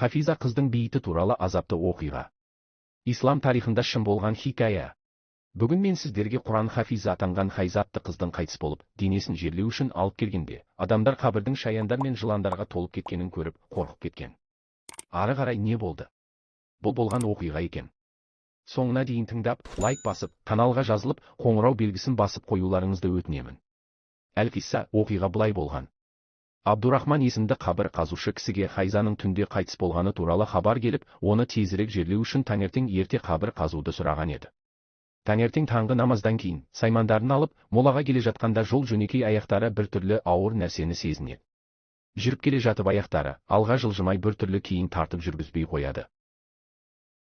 Хафиза қыздың бейіті туралы азапты оқиға. Ислам тарихында шын болған хикая. Бүгін мен сіздерге Құран хафиза атанған Хайза атты қыздың қайтыс болып, денесін жерлеу үшін алып келгенде, адамдар қабірдің шаяндар мен жыландарға толып кеткенін көріп, қорқып кеткен. Ары қарай не болды? Бұл болған оқиға екен. Соңына дейін тыңдап, лайк басып, каналға жазылып, қоңырау белгісін басып қоюларыңызды өтінемін. Әл-Қисса, оқиға былай болған. Абдурахман есімді қабір қазушы кісіге Хайзаның түнде қайтыс болғаны туралы хабар келіп, оны тезірек жерлеу үшін таңертең ерте қабір қазуды сұраған еді. Таңертең таңғы намаздан кейін, саймандарын алып, молаға келе жатқанда жол жөнекей аяқтары біртүрлі ауыр нәрсені сезінеді. Жүріп келе жатып аяқтары, алға жылжымай біртүрлі кейін тартып жүргізбей қояды.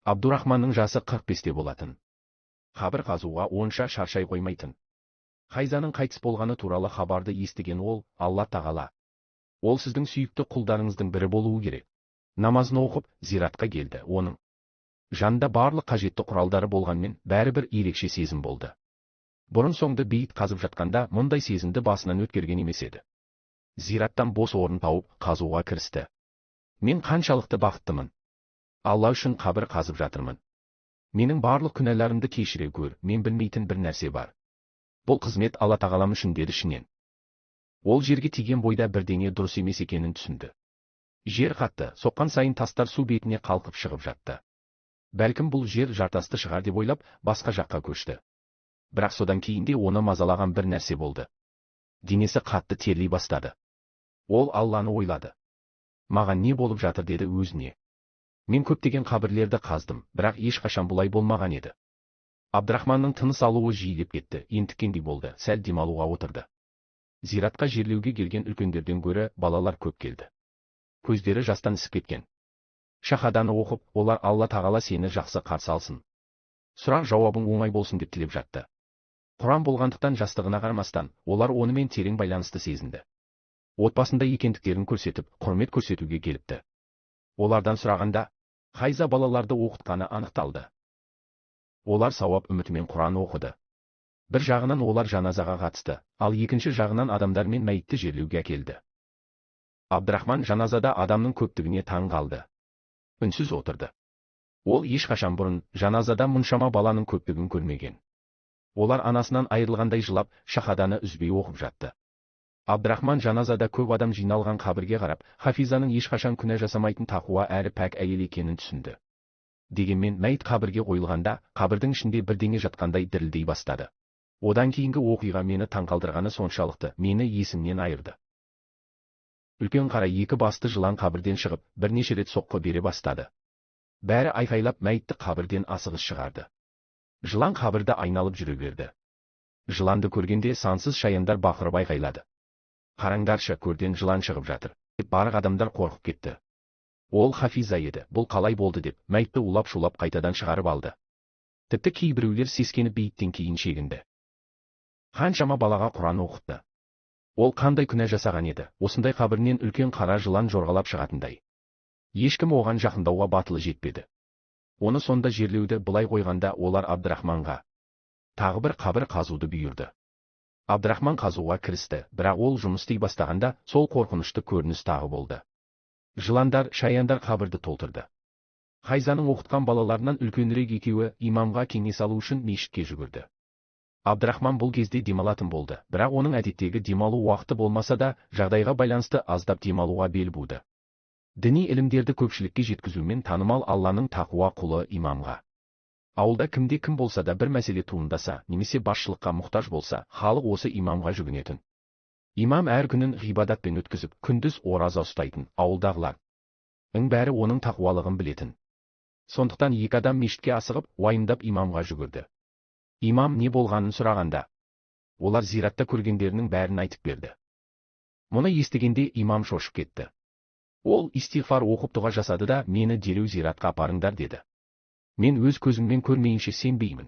Абдурахманның жасы 45-те болатын. Қабір қазуға онша шаршай қоймайтын. Хайзаның қайтыс болғаны туралы хабарды естіген ол, Алла тағала. Ол сіздің сүйікті құлдарыңыздың бірі болуы керек. Намазын оқып, зиратқа келді. Оның жанында барлық қажетті құралдары болғанмен, бәрібір ерекше сезім болды. Бұрын соңды бейіт қазып жатқанда мұндай сезімді басынан өткерген емес еді. Зираттан бос орын тауып, қазуға кірісті. Мен қаншалықты бақыттымын. Алла үшін қабір қазып жатырмын. Менің барлық күнәларымды кешіре көр, мен білмейтін бір нәрсе бар. Бұл қызмет Алла тағалам үшін деді ішінен. Ол жерге тиген бойда бірдеңе дұрыс емес екенін түсінді. Жер қатты, соққан сайын тастар су бетіне қалқып шығып жатты. Бәлкім бұл жер жартасты шығар деп ойлап, басқа жаққа көшті. Бірақ содан кейін де оны мазалаған бір нәрсе болды. Денесі қатты терлей бастады. Ол Алланы ойлады. Маған не болып жатыр деді өзіне. Мен көптеген қабірлерді қаздым, бірақ ешқашан бұлай болмаған еді. Абдурахманның тыныс алуы жиілеп кетті, ентіккендей болды, сәл демалуға отырды. Зиратқа жерлеуге келген үлкендерден гөрі балалар көп келді. Көздері жастан ісіп кеткен. Шахаданы оқып, олар Алла тағала сені жақсы қарсы алсын. Сұрақ жауабың оңай болсын деп тілеп жатты. Құран болғандықтан жастығына қарамастан, олар онымен терең байланысты сезінді. Отбасында екендіктерін көрсетіп, құрмет көрсетуге келіпті. Олардан сұрағанда, Хайза балаларды оқытқаны анықталды. Олар сауап үмітімен Құран оқыды. Бір жағынан олар жаназаға қатысты, ал екінші жағынан адамдар мен мәйітті жерлеуге әкелді. Абдурахман жаназада адамның көптігіне таң қалды. Үнсіз отырды. Ол ешқашан бұрын жаназада мұншама баланың көптігін көрмеген. Олар анасынан айырылғандай жылап, шахаданы үзбей оқып жатты. Абдурахман жаназада көп адам жиналған қабірге қарап, Хафизаның ешқашан күнә жасамайтын тақуа әрі пәк әйел екенін түсінді. Дегенмен мәйіт қабірге қойылғанда, қабірдің ішінде бірдеңе жатқандай дірілдей бастады. Одан кейінгі оқиға мені таңқалдырғаны соншалықты, мені есімнен айырды. Үлкен қара екі басты жылан қабірден шығып, бірнеше рет соққы бере бастады. Бәрі айқайлап мәйітті қабірден асығыс шығарды. Жылан қабірді айналып жүре берді. Жыланды көргенде сансыз шаяндар бақырып айқайлады. Қараңдаршы, көрден жылан шығып жатыр. Барлық адамдар қорқып кетті. Ол Хафиза еді, бұл қалай болды деп, мәйітті улап-шулап қайтадан шығарып алды. Тіпті кейбіреулер сескеніп бейіттен кейін шегінді. Қаншама балаға Құран оқытты. Ол қандай күнә жасаған еді, осындай қабірінен үлкен қара жылан жорғалап шығатындай. Ешкім оған жақындауға батылы жетпеді. Оны сонда жерлеуді былай қойғанда олар Абдурахманға тағы бір қабір қазуды бұйырды. Абдурахман қазуға кірісті, бірақ ол жұмыс істей бастағанда сол қорқынышты көрініс тағы болды. Жыландар, шаяндар қабірді толтырды. Хайзаның оқытқан балаларынан үлкенірек екеуі имамға кеңес алу үшін мешітке жүгірді. Абдурахман бұл кезде демалатын болды, бірақ оның әдеттегі демалу уақыты болмаса да, жағдайға байланысты аздап демалуға бел буды. Діни ілімдерді көпшілікке жеткізумен танымал Алланың тақуа құлы имамға. Ауылда кімде кім болса да бір мәселе туындаса, немесе басшылыққа мұқтаж болса, халық осы имамға жүгінетін. Имам әр күнін ғибадатпен өткізіп, күндіз ораза ұстайтын, ауылдағылар бәрі оның тақуалығын білетін. Сондықтан екі адам мешітке асығып, уайымдап имамға жүгірді. Имам не болғанын сұрағанда, олар зиратта көргендерінің бәрін айтып берді. Мұны естігенде имам шошып кетті. Ол истиғфар оқып дұға жасады да, мені дереу зиратқа апарыңдар деді. Мен өз көзіммен көрмейінше сенбеймін.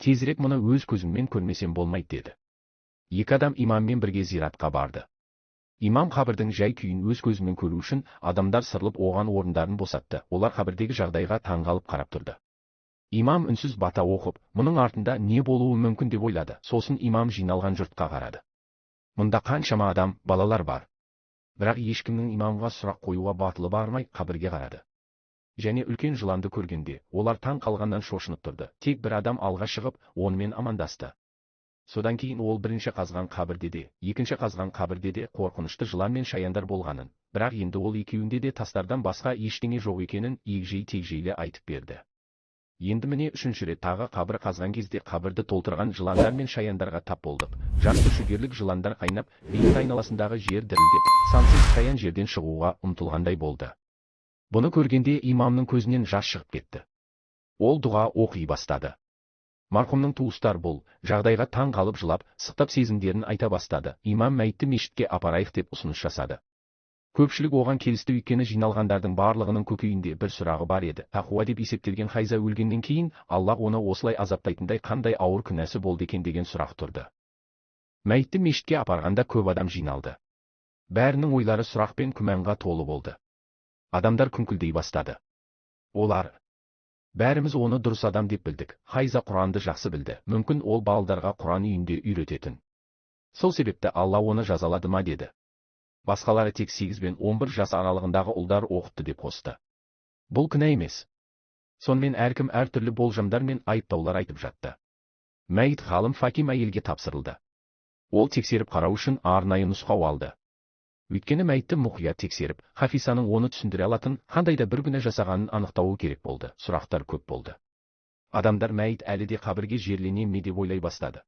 Тезірек мұны өз көзіммен көрмесем болмайды деді. Екі адам имаммен бірге зиратқа барды. Имам қабірдің жай күйін өз көзімен көру үшін адамдар сырылып оған орындарын босатты. Олар қабірдегі жағдайға таңғалып қарап тұрды. Имам үнсіз бата оқып, мұның артында не болуы мүмкін деп ойлады. Сосын имам жиналған жұртқа қарады. Мұнда қаншама адам, балалар бар. Бірақ ешкімнің имамға сұрақ қоюға батылы бармай қабірге қарады. Және үлкен жыланды көргенде, олар таң қалғаннан шошынып тұрды. Тек бір адам алға шығып, онымен амандасты. Содан кейін ол бірінші қазған қабірде де, екінші қазған қабірде де қорқынышты жылан мен шаяндар болғанын, бірақ енді ол екеуінде де тастардан басқа ештеңе жоқ екенін егжей-тегжейлі айтып берді. Енді міне үшінші рет тағы қабір қазған кезде қабірді толтырған жыландар мен шаяндарға тап болдық. Жас түршігерлік жыландар қайнап, бейіт айналасындағы жер дірілдеп, сансыз шаян жерден шығуға ұмтылғандай болды. Бұны көргенде имамның көзінен жас шығып кетті. Ол дұға оқи бастады. Марқұмның туыстар бұл жағдайға таң қалып жылап, сықтап сезімдерін айта бастады. Имам мәйітті мешітке апарайық деп ұсыныс жасады. Көпшілік оған келісті, өйткені жиналғандардың барлығының көкейінде бір сұрағы бар еді. Тақуа деп есептелген Хайза өлгеннен кейін Аллах оны осылай азаптайтындай қандай ауыр күнәсі болды екен деген сұрақ тұрды. Мәйітті мешітке апарғанда көп адам жиналды. Бәрінің ойлары сұрақ пен күмәнға толы болды. Адамдар күңкілдей бастады. Олар: бәріміз оны дұрыс адам деп білдік. Хайза Құранды жақсы білді. Мүмкін ол балдарға Құран үйінде үйрететін. Сол себепті Алла оны жазалады ма деді. Басқалары тек 8 бен 11 жас аралығындағы ұлдар оқытты деп қосты. Бұл күнә емес. Сонымен әркім әртүрлі болжамдар мен айыптаулар айтып жатты. Мәйіт ғалым Факим әйелге тапсырылды. Ол тексеріп қарау үшін арнайы нұсқау алды. Өйткені мәйітті мұқият тексеріп, Хафисаның оны түсіндіре алатын қандай да бір күнә жасағанын анықтауы керек болды. Сұрақтар көп болды. Адамдар мәйіт әлі де қабірге жерлене ме деп ойлай бастады.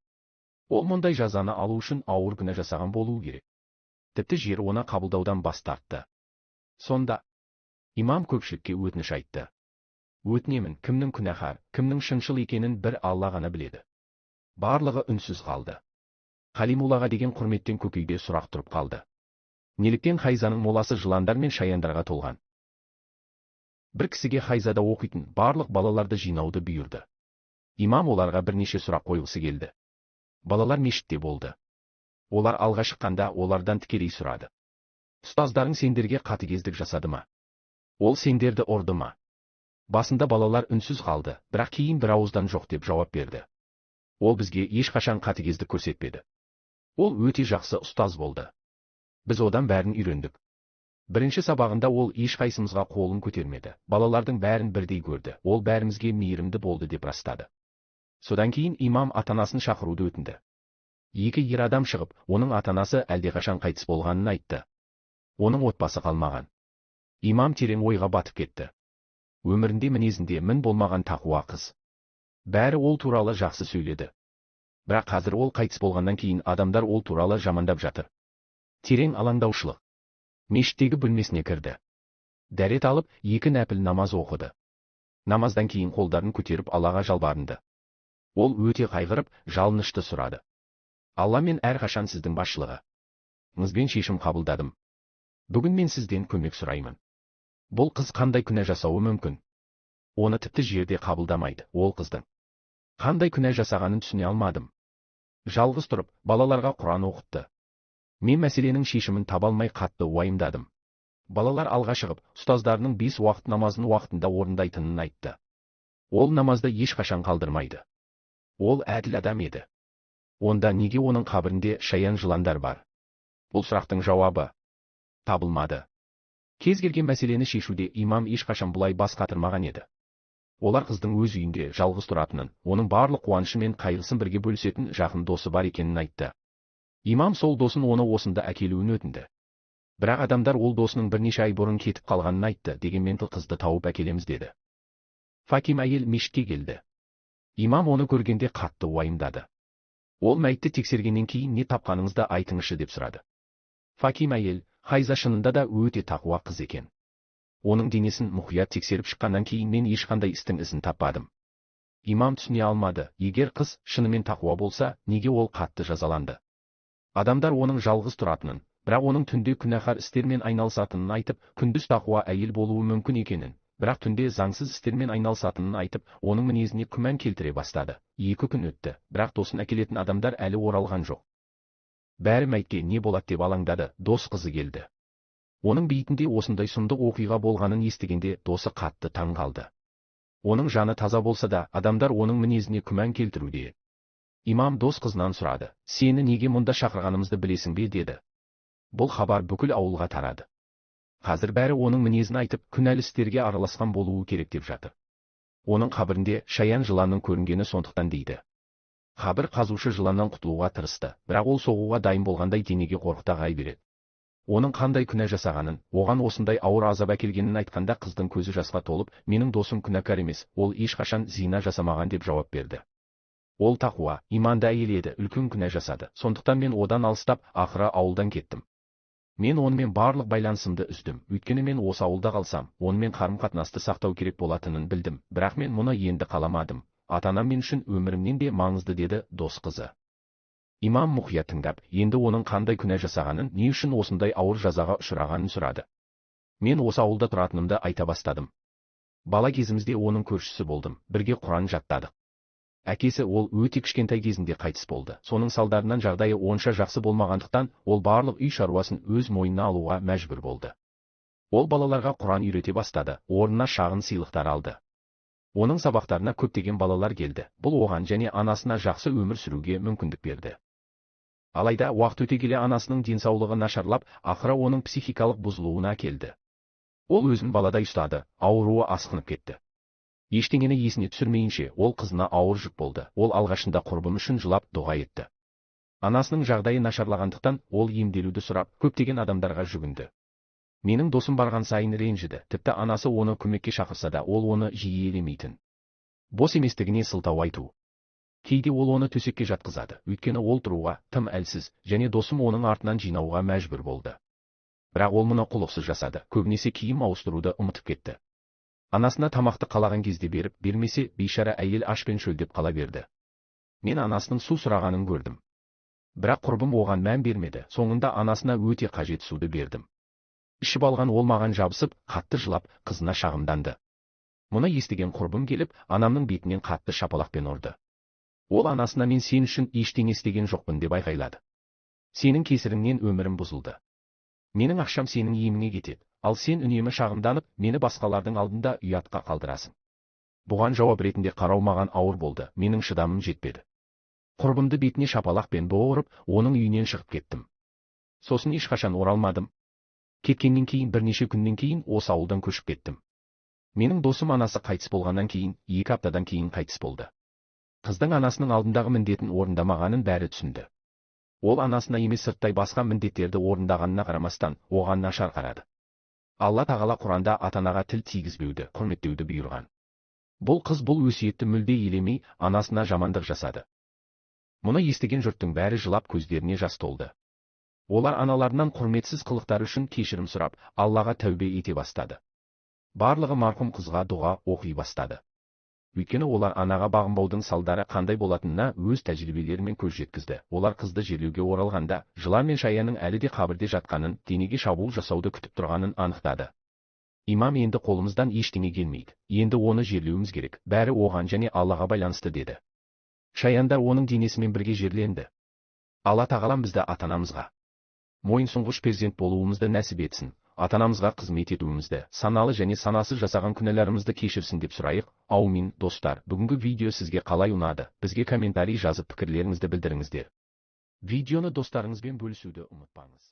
Ол мұндай жазаны алу үшін ауыр күнә жасаған болуы керек. Тіпті жер оны қабылдаудан бас тартты. Сонда имам көпшілікке өтініш айтты. Өтінемін, кімнің күнәһар, кімнің шыншыл екенін бір Алла ғана біледі. Барлығы үнсіз қалды. Қалимуллаға деген құрметтен көкейде сұрақ тұрып қалды. Неліктен Хайзаның моласы жыландар мен шаяндарға толған? Бір кісіге Хайзада оқитын барлық балаларды жинауды бұйырды. Имам оларға бірнеше сұрақ қойғысы келді. Балалар мешітте болды. Олар алға шыққанда олардан тікелей сұрады. Ұстаздарың сендерге қатыгездік жасады ма? Ол сендерді ұрды ма? Басында балалар үнсіз қалды, бірақ кейін бір ауыздан жоқ деп жауап берді. Ол бізге ешқашан қатыгездік көрсетпеді. Ол өте жақсы ұстаз болды. Біз одан бәрін үйрендік. Бірінші сабағында ол ешқайсымызға қолын көтермеді. Балалардың бәрін бірдей көрді. Ол бәрімізге мейірімді болды деп растады. Содан кейін имам атанасын шақыруды өтінді. Екі ер адам шығып, оның атанасы әлдеқашан қайтыс болғанын айтты. Оның отбасы қалмаған. Имам терең ойға батып кетті. Өмірінде мінезінде мін болмаған тақуа қыз. Бәрі ол туралы жақсы сөйледі. Бірақ қазір ол қайтыс болғаннан кейін адамдар ол туралы жамандап жатыр. Терең алаңдаушылық. Мешіттегі бөлмесіне кірді. Дәрет алып, 2 нәпіл намаз оқыды. Намаздан кейін қолдарын көтеріп Аллаға жалбарынды. Ол өте қайғырып, жалынышты сұрады. Алла, мен әрқашан сіздің басшылығыңызбен шешім қабылдадым. Бүгін мен сізден көмек сұраймын. Бұл қыз қандай күнә жасауы мүмкін? Оны тіпті жерде қабылдамайды. Ол қыздың қандай күнә жасағанын түсіне алмадым. Жалғыз тұрып, балаларға Құран оқытты. Мен мәселенің шешімін таба алмай қатты уайымдадым. Балалар алға шығып, ұстаздарының 5 уақыт намазын уақытында орындайтынын айтты. Ол намазды ешқашан қалдырмайды. Ол әділ адам еді. Онда неге оның қабірінде шаян жыландар бар? Бұл сұрақтың жауабы табылмады. Кез келген мәселені шешуде имам ешқашан бұлай бас қатырмаған еді. Олар қыздың өз үйінде жалғыз тұратынын, оның барлық қуанышы мен қайғысын бірге бөлісетін жақын досы бар екенін айтты. Имам сол досын оны осында әкелуін өтінді. Бірақ адамдар ол досының бірнеше ай бұрын кетіп қалғанын айтты, дегенмен қызды тауып әкелеміз деді. Факим әйел мешітке келді. Имам оны көргенде қатты уайымдады. Ол мәйітті тексергеннен кейін не тапқаныңызды айтыңызшы деп сұрады. Факим әйел: Хайза шынында да өте тақуа қыз екен. Оның денесін мұқият тексеріп шыққаннан кейін мен ешқандай істің ізін таппадым. Имам түсіне алмады. Егер қыз шынымен тақуа болса, неге ол қатты жазаланды? Адамдар оның жалғыз тұратынын, бірақ оның түнде күнәһар істермен айналысатынын айтып, күндіз тақуа әйел болуы мүмкін екенін, бірақ түнде заңсыз істермен айналысатынын айтып, оның мінезіне күмән келтіре бастады. 2 күн өтті, бірақ досын әкелетін адамдар әлі оралған жоқ. Бәрі мәйтке не болады деп алаңдады. Дос қызы келді. Оның бейітінде осындай сұмдық оқиға болғанын естігенде досы қатты таң қалды. Оның жаны таза болса да, адамдар оның мінезіне күмән келтіруде. Имам дос қызынан сұрады: сені неге мұнда шақырғанымызды білесің бе деді. Бұл хабар бүкіл ауылға тарады. Қазір бәрі оның мінезін айтып, күнәлі істерге араласқан болуы керек деп жатыр. Оның қабірінде шаян жыланның көрінгені сондықтан дейді. Қабір қазушы жыланнан құтылуға тырысты, бірақ ол соғуға дайын болғандай денеге қорқыта ғай береді. Оның қандай күнә жасағанын, оған осындай ауыр азап әкелгенін айтқанда қыздың көзі жасқа толып, менің досым күнәкар емес, ол ешқашан зина жасамаған деп жауап берді. Ол тақуа, иманды әйел еді, үлкен күнә жасады, сондықтан мен одан алыстап, ақыры ауылдан кеттім. Мен онымен барлық байланысымды үздім, өйткені мен осы ауылда қалсам, онымен қарым-қатынасты сақтау керек болатынын білдім, бірақ мен мұны енді қаламадым. Ата-анам мен үшін өмірімнен де маңызды, деді дос қызы. Имам мұқият тыңдап, енді оның қандай күнә жасағанын, не үшін осындай ауыр жазаға ұшырағанын сұрады. Мен осы ауылда тұратынымды айта бастадым. Бала кезімізде оның көршісі болдым, бірге Құран жаттадық. Әкесі ол өте кішкентай кезінде қайтыс болды. Соның салдарынан жағдайы онша жақсы болмағандықтан, ол барлық үй шаруасын өз мойнына алуға мәжбүр болды. Ол балаларға Құран үйрете бастады, орнына шағын сыйлықтар алды. Оның сабақтарына көптеген балалар келді. Бұл оған және анасына жақсы өмір сүруге мүмкіндік берді. Алайда уақыт өте келе анасының денсаулығы нашарлап, ақыры оның психикалық бұзылуына келді. Ол өзін баладай ұстады, ауруы асқынып кетті. Ештеңені есіне түсірмейінше, ол қызына ауыр жүк болды. Ол алғашында құрбым үшін жылап, дұға етті. Анасының жағдайы нашарлағандықтан, ол емделуді сұрап, көптеген адамдарға жүгінді. Менің досым барған сайын ренжіді, тіпті анасы оны көмекке шақырса да, ол оны жиі елемейтін. Бос еместігіне сылтау айту. Кейде ол оны төсекке жатқызады, өйткені ол тұруға тым әлсіз, және досым оның артынан жинауға мәжбүр болды. Бірақ ол мұны құлықсыз жасады, көбінесе киім ауыстыруды ұмытып кетті. Анасына тамақты қалаған кезде беріп, бермесе, бейшара әйел ашпен шөлдеп қала берді. Мен анасының су сұрағанын көрдім. Бірақ құрбым оған мән бермеді, соңында анасына өте қажет суды бердім. Ішіп алған ол маған жабысып, қатты жылап, қызына шағымданды. Мұны естіген құрбым келіп, анамның бетінен қатты шапалақпен ұрды. Ол анасына мен сен үшін ештеңе істеген жоқпын деп айқайлады. Сенің кесіріңнен өмірім бұзылды. Менің ақшам сенің еміңе кетеді, ал сен үнемі шағымданып, мені басқалардың алдында ұятқа қалдырасың. Бұған жауап ретінде қарау маған ауыр болды, менің шыдамым жетпеді. Құрбымды бетіне шапалақпен ұрып, оның үйінен шығып кеттім. Сосын ешқашан оралмадым. Кеткеннен кейін бірнеше күннен кейін осы ауылдан көшіп кеттім. Менің досым анасы қайтыс болғаннан кейін, 2 аптадан кейін қайтыс болды. Қыздың анасының алдындағы міндетін орындамағанын бәрі түсінді. Ол анасына емес сырттай басқа міндеттерді орындағанына қарамастан, оған нашар қарады. Алла тағала Құранда ата-анаға тіл тигізбеуді, құрметтеуді бұйырған. Бұл қыз бұл өсиетті мүлде елемей, анасына жамандық жасады. Мұны естіген жұрттың бәрі жылап көздеріне жас толды. Олар аналарынан құрметсіз қылықтары үшін кешірім сұрап, Аллаға тәубе ете бастады. Барлығы марқұм қызға дұға оқи бастады. Өйткені олар анаға бағынбаудың салдары қандай болатынына өз тәжірибелерімен көз жеткізді. Олар қызды жерлеуге оралғанда, жылан мен шаяның әлі де қабірде жатқанын, денеге шабуыл жасауды күтіп тұрғанын анықтады. Имам енді қолымыздан ештеңе келмейді, енді оны жерлеуіміз керек, бәрі оған және Аллаға байланысты деді. Шаяндар оның денесімен бірге жерленді. Алла тағалам бізді ата-анамызға мойынсұнғыш перзент болуымызды нәсіп етсін, ата-анамызға қызмет етуімізді, саналы және санасыз жасаған күнәларымызды кешірсін деп сұрайық. Аумин. Достар, бүгінгі видео сізге қалай ұнады? Бізге комментарий жазып пікірлеріңізді білдіріңіздер. Видеоны достарыңызбен бөлісуді ұмытпаңыз.